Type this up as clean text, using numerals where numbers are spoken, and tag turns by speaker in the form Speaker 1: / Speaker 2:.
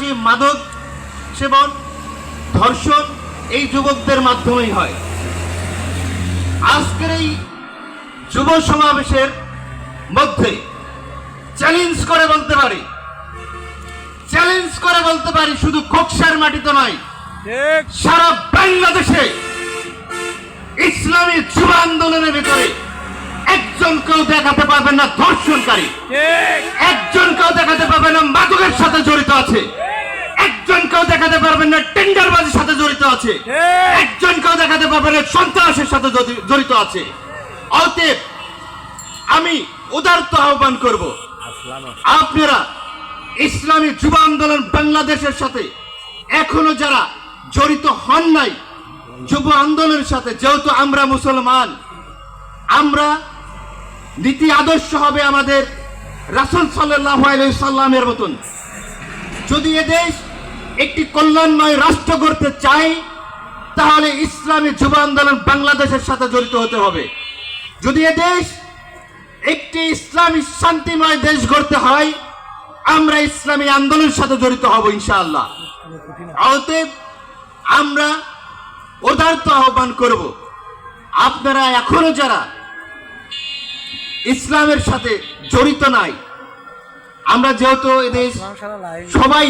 Speaker 1: বেশি মাদক সেবন, ধর্ষণ এই যুবকদের মাধ্যমেই হয়। আজকের এই যুব সমাবেশের মধ্যে চ্যালেঞ্জ করে বলতে পারি শুধু খোকসার মাটিতে নয়, সারা বাংলাদেশে ইসলামী যুব আন্দোলনের ভিতরে একজনকেও দেখাতে পারবেন না ধর্ষণকারী, একজনকেও দেখাতে পারবেন না মাদকের সাথে জড়িত আছে, একজনকেও দেখাতে পারবেন না টেন্ডারবাজির সাথে জড়িত আছে, একজনকেও দেখাতে পারবেন না সন্ত্রাসের সাথে জড়িত আছে। অতএব আমি উদারত আহ্বান করব, আপনারা ইসলামী যুব আন্দোলন বাংলাদেশের সাথে এখনো যারা জড়িত হন নাই যুব আন্দোলনের সাথে, যেহেতু আমরা মুসলমান, আমরা নীতি আদর্শ হবে আমাদের রাসূল সাল্লাল্লাহু আলাইহি সাল্লামের মতন। যদি এদেশ একটি কল্যাণময় রাষ্ট্র গড়তে চাই, তাহলে ইসলামী যুব আন্দোলন বাংলাদেশের সাথে জড়িত হতে হবে। যদি এদেশ একটি ইসলামী শান্তিময় দেশ গড়তে হয়, আমরা ইসলামী আন্দোলনের সাথে জড়িত হব ইনশাআল্লাহ। অতএব আমরা উদারত আহ্বান করব, আপনারা এখনো যারা ইসলামের সাথে জড়িত নাই, আমরা যেহেতু এদেশ সবাই